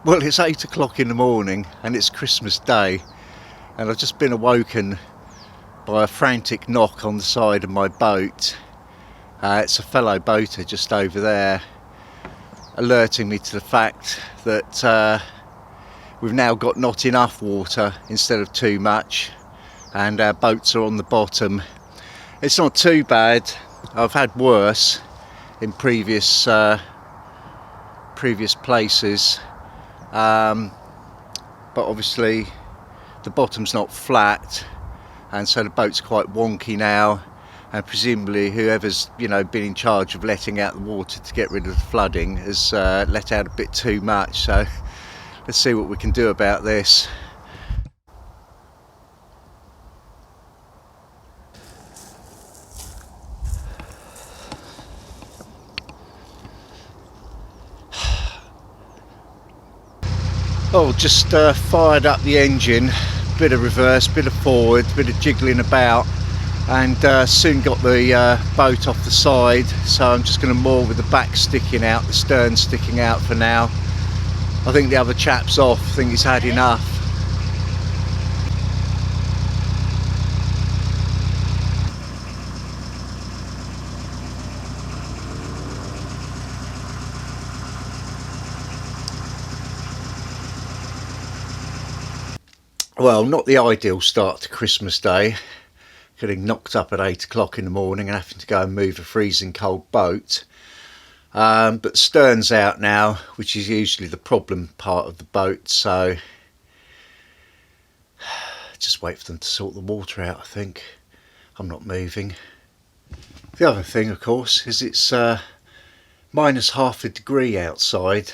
Well, it's 8 o'clock in the morning and it's Christmas Day, and I've just been awoken by a frantic knock on the side of my boat. It's a fellow boater just over there, alerting me to the fact that we've now got not enough water instead of too much, and our boats are on the bottom. It's not too bad. I've had worse in previous places, but obviously the bottom's not flat, and so the boat's quite wonky now, and presumably whoever's been in charge of letting out the water to get rid of the flooding has let out a bit too much. So let's see what we can do about this. Oh, just fired up the engine, bit of reverse, bit of forward, bit of jiggling about, and soon got the boat off the side. So I'm just going to moor with the back sticking out, the stern sticking out for now. I think the other chap's off. I think he's had enough. Well, not the ideal start to Christmas Day, getting knocked up at 8 o'clock in the morning and having to go and move a freezing cold boat. But the stern's out now, which is usually the problem part of the boat, so just wait for them to sort the water out, I think. I'm not moving. The other thing, of course, is it's minus half a degree outside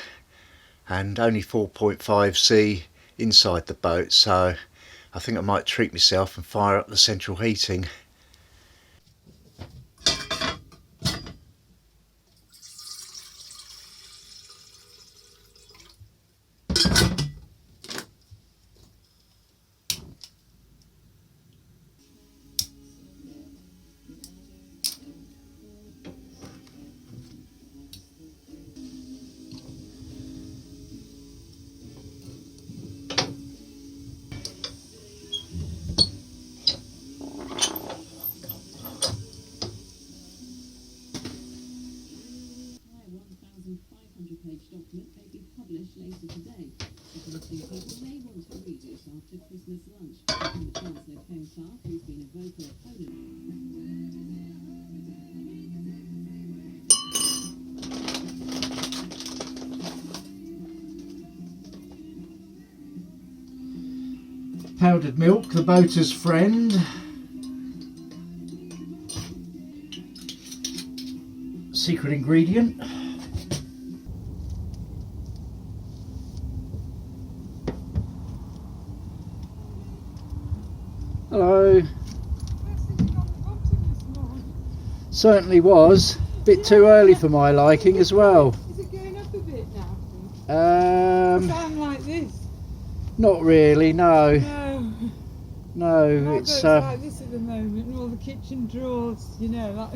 and only 4.5 C inside the boat, so I think I might treat myself and fire up the central heating. Page document may be published later today. Interesting people may want to read it after Christmas lunch. And the Chancellor Ken Clark, who's been a vocal opponent. Powdered milk, the boater's friend. Secret ingredient. Hello. Certainly was. Bit too early for my liking as well. Is it going up a bit now? Sound like this? Not really, no. No. No, It's like this at the moment, and all the kitchen drawers, like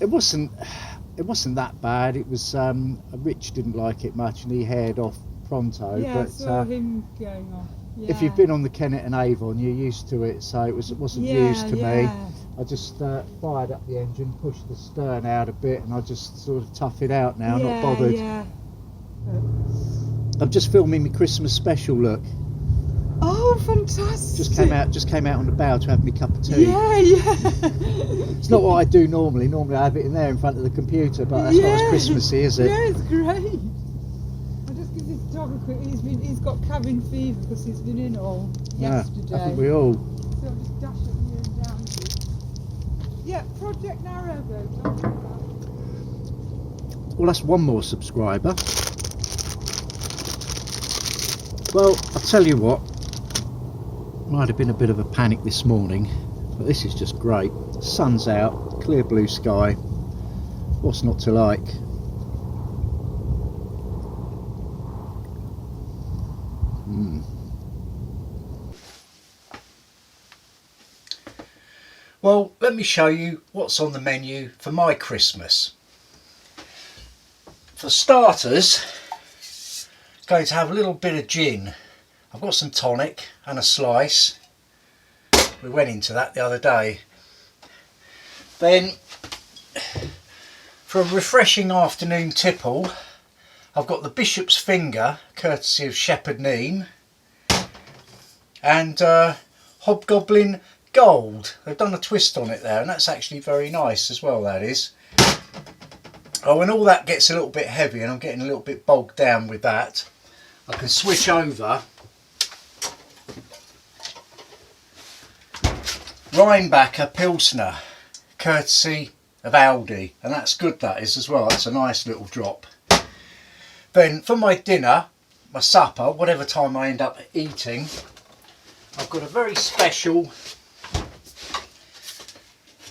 it wasn't that bad. It was Rich didn't like it much and he haired off pronto. Yeah, but I saw him going off. Yeah. If you've been on the Kennet and Avon, you're used to it, so it wasn't news to me. I just fired up the engine, pushed the stern out a bit, and I just sort of tough it out now, not bothered. Yeah. I'm just filming my Christmas special, look. Oh, fantastic! Just came out on the bow to have me cup of tea. Yeah. It's not what I do normally. Normally I have it in there in front of the computer, but that's not as Christmassy, is it? Yeah, it's great. I'll just give this dog a quick. He's got cabin fever because he's been in all yesterday. Haven't we all? So I'll just dash it here and down. Yeah, Project Narrowboat. Well, that's one more subscriber. Well, I'll tell you what. Might have been a bit of a panic this morning, but this is just great. Sun's out, clear blue sky. What's not to like? Well, let me show you what's on the menu for my Christmas. For starters, Going to have a little bit of gin. I've got some tonic and a slice. We went into that the other day. Then, for a refreshing afternoon tipple, I've got the Bishop's Finger, courtesy of Shepherd Neame, and Hobgoblin Gold. They've done a twist on it there, and that's actually very nice as well, that is. Oh, when all that gets a little bit heavy and I'm getting a little bit bogged down with that, I can switch over Rheinbacher Pilsner, courtesy of Aldi, and that's good, that is, as well. That's a nice little drop. Then for my dinner, my supper, whatever time I end up eating, I've got a very special,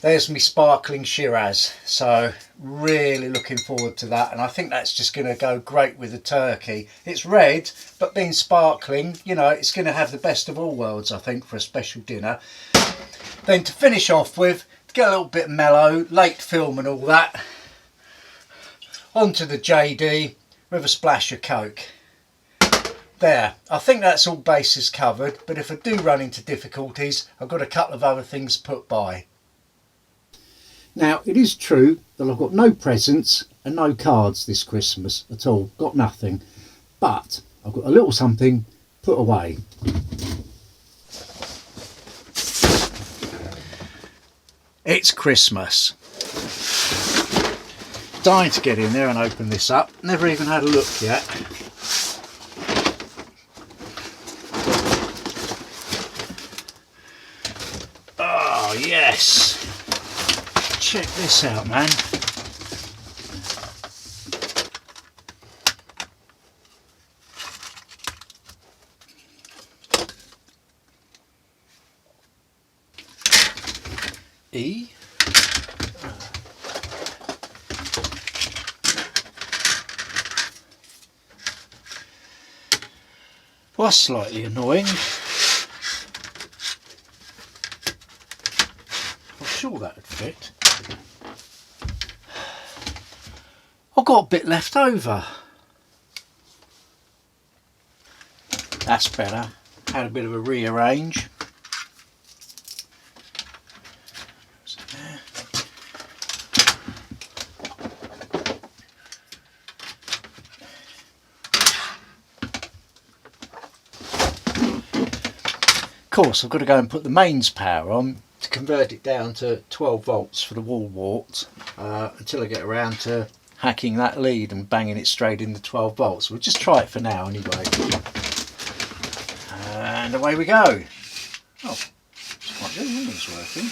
there's me sparkling Shiraz, so really looking forward to that, and I think that's just going to go great with the turkey. It's red, but being sparkling, you know, it's going to have the best of all worlds, I think, for a special dinner. Then to finish off with, to get a little bit mellow, late film and all that, onto the JD with a splash of Coke. There, I think that's all bases covered, but if I do run into difficulties, I've got a couple of other things put by. Now, it is true that I've got no presents and no cards this Christmas at all, got nothing, but I've got a little something put away. It's Christmas. Dying to get in there and open this up, never even had a look yet. Oh yes! Check this out, man. E. Well, that's slightly annoying. I'm sure that would fit. I've got a bit left over. That's better. Had a bit of a rearrange. Of course, I've got to go and put the mains power on to convert it down to 12 volts for the wall wart until I get around to hacking that lead and banging it straight into 12 volts. We'll just try it for now anyway. And away we go. Oh, it's quite good, isn't it? It's working.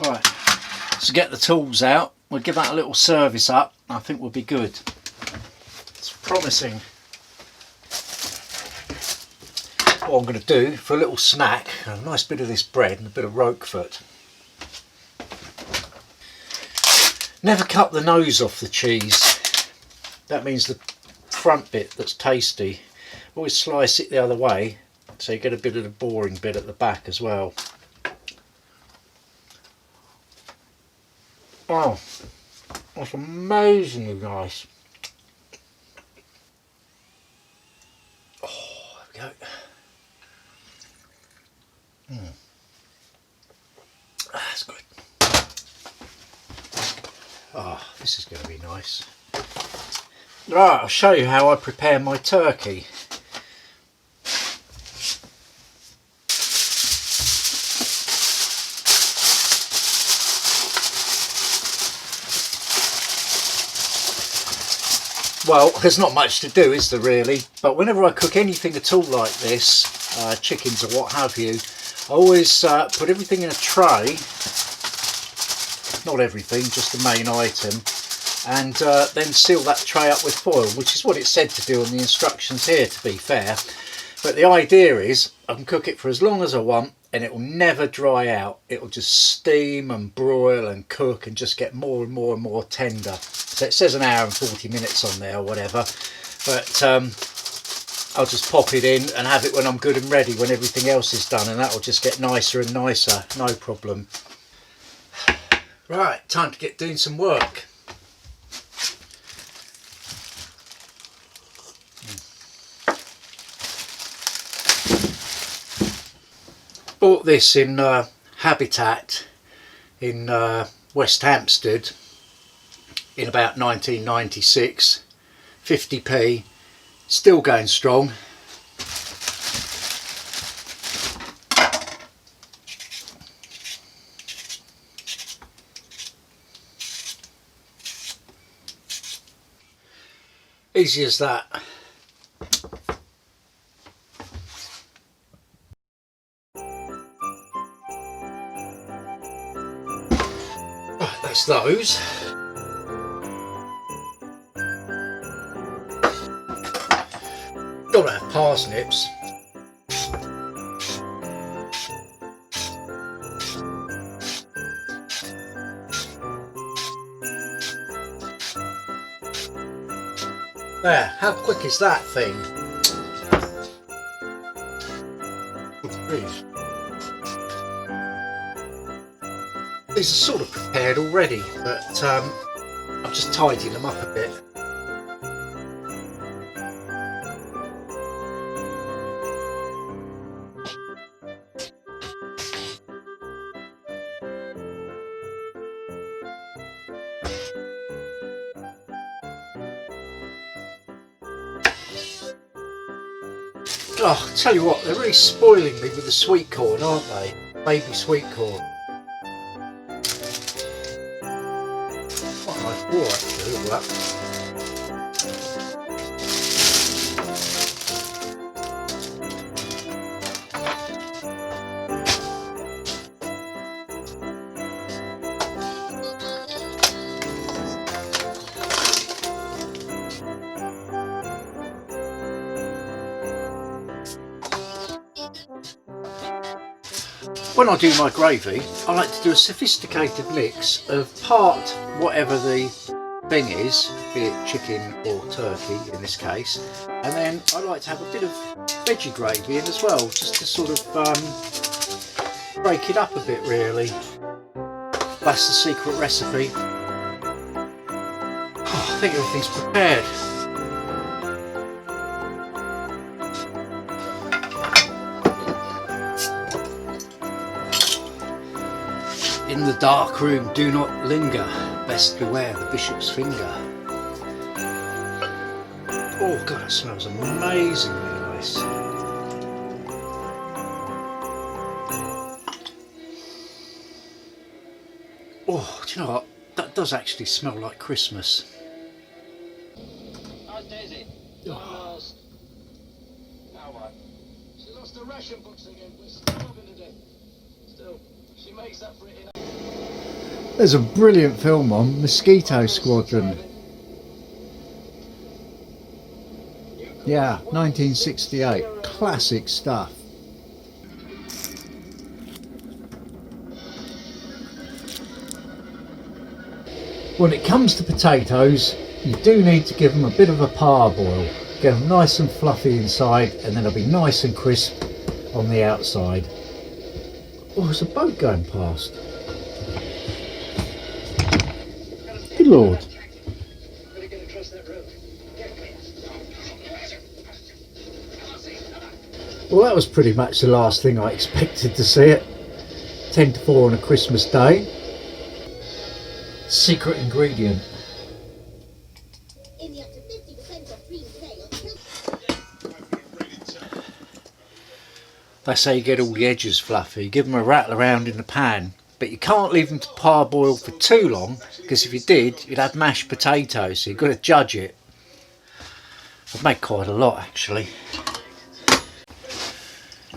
Right, so get the tools out, we'll give that a little service up, I think we'll be good. It's promising. What I'm going to do for a little snack, a nice bit of this bread and a bit of Roquefort. Never cut the nose off the cheese, that means the front bit that's tasty. Always slice it the other way so you get a bit of the boring bit at the back as well. Oh, that's amazingly nice. Oh, there we go. That's good. Ah, this is going to be nice. Right, I'll show you how I prepare my turkey. Well, there's not much to do, is there really? But whenever I cook anything at all like this, chickens or what have you, I always put everything in a tray. Not everything, just the main item. And then seal that tray up with foil, which is what it said to do on the instructions here, to be fair. But the idea is I can cook it for as long as I want, and it will never dry out. It will just steam and broil and cook and just get more and more and more tender. So it says an hour and 40 minutes on there or whatever, but I'll just pop it in and have it when I'm good and ready, when everything else is done, and that will just get nicer and nicer, no problem. Right, time to get doing some work. Bought this in Habitat in West Hampstead in about 1996, 50p, still going strong. Easy as that. Right, that's those. Gotta have parsnips. There, how quick is that thing? These are sort of prepared already, but I'm just tidying them up a bit. Oh, tell you what, they're really spoiling me with the sweet corn, aren't they? Baby sweet corn. Quite a nice war actually, all that. When I do my gravy, I like to do a sophisticated mix of part whatever the thing is, be it chicken or turkey in this case, and then I like to have a bit of veggie gravy in as well, just to sort of break it up a bit really. That's the secret recipe. Oh, I think everything's prepared. In the dark room, do not linger, best beware the bishop's finger. Oh God, it smells amazingly nice. Oh, do you know what? That does actually smell like Christmas. How's Daisy? Oh. Lost. Now what? She lost her ration books again. We're struggling today. Still, she makes up for it in. There's a brilliant film on, Mosquito Squadron. Yeah, 1968, classic stuff. When it comes to potatoes, you do need to give them a bit of a parboil. Get them nice and fluffy inside, and then they'll be nice and crisp on the outside. Oh, there's a boat going past. Good Lord. Well, that was pretty much the last thing I expected to see it. 10 to 4 on a Christmas day. Secret ingredient. In the up to 50% of free sale. They say you get all the edges fluffy. Give them a rattle around in the pan. But you can't leave them to parboil for too long, because if you did, you'd have mashed potatoes, so you've got to judge it. I've made quite a lot actually.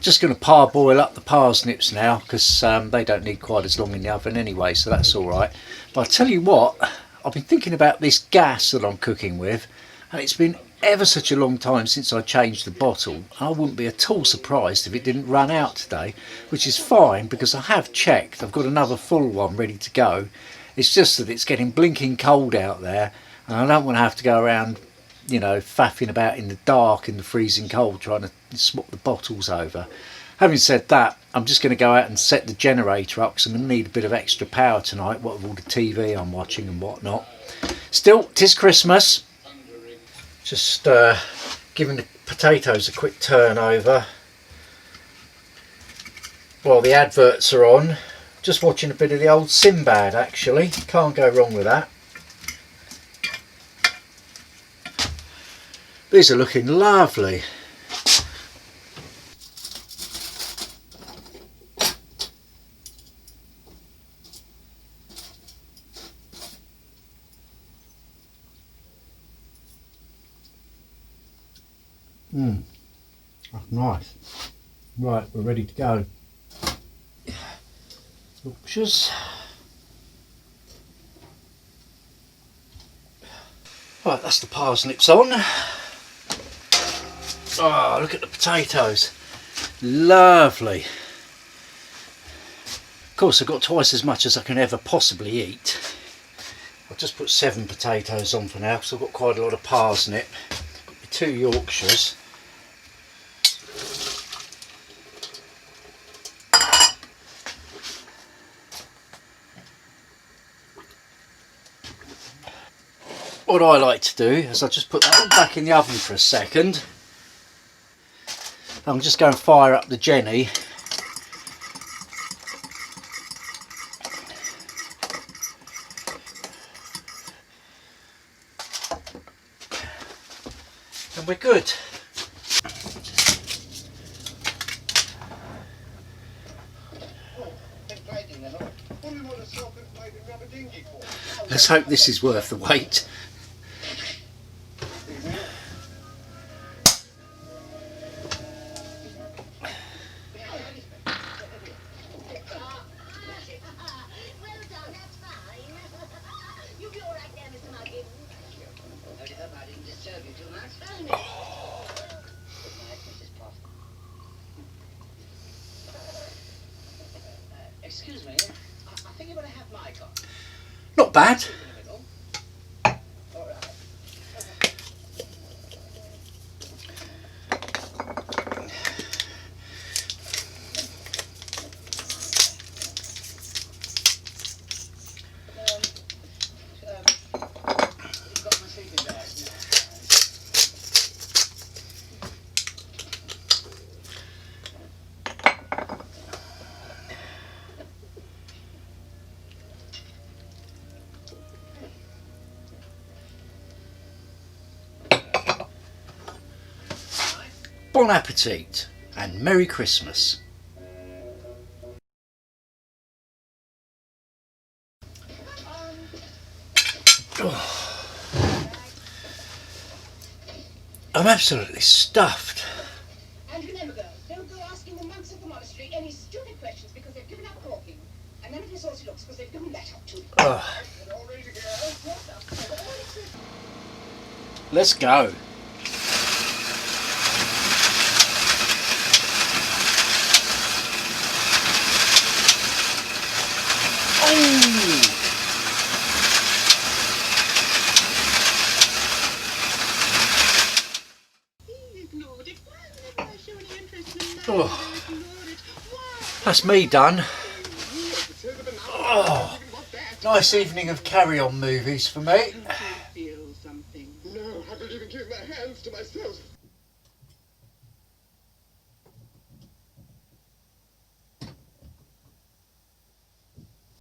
Just going to parboil up the parsnips now, because they don't need quite as long in the oven anyway, so that's alright. But I tell you what, I've been thinking about this gas that I'm cooking with, and it's been ever such a long time since I changed the bottle. I wouldn't be at all surprised if it didn't run out today, which is fine because I have checked. I've got another full one ready to go. It's just that it's getting blinking cold out there and I don't want to have to go around, you know, faffing about in the dark in the freezing cold trying to swap the bottles over. Having said that, I'm just going to go out and set the generator up because I'm going to need a bit of extra power tonight, what with all the TV I'm watching and whatnot. Still, 'tis Christmas. Just giving the potatoes a quick turn over while the adverts are on. Just watching a bit of the old Sinbad actually, can't go wrong with that. These are looking lovely. That's nice. Right, we're ready to go. Yorkshires. Right, that's the parsnips on. Oh, look at the potatoes. Lovely. Of course, I've got twice as much as I can ever possibly eat. I'll just put 7 potatoes on for now because I've got quite a lot of parsnip. Got my 2 Yorkshires. What I like to do is I just put that all back in the oven for a second. I'm just going to fire up the Johny. And we're good. Let's hope this is worth the wait. Excuse me, I think you better have my car. Not bad. Bon appetit and Merry Christmas. Oh. I'm absolutely stuffed. And remember, girls, don't go asking the monks of the monastery any stupid questions because they've given up talking. And none of your saucy looks because they've given that up too. Oh. Let's go. Oh, that's me done. Oh, nice evening of carry-on movies for me. No, I could even keep my hands to myself.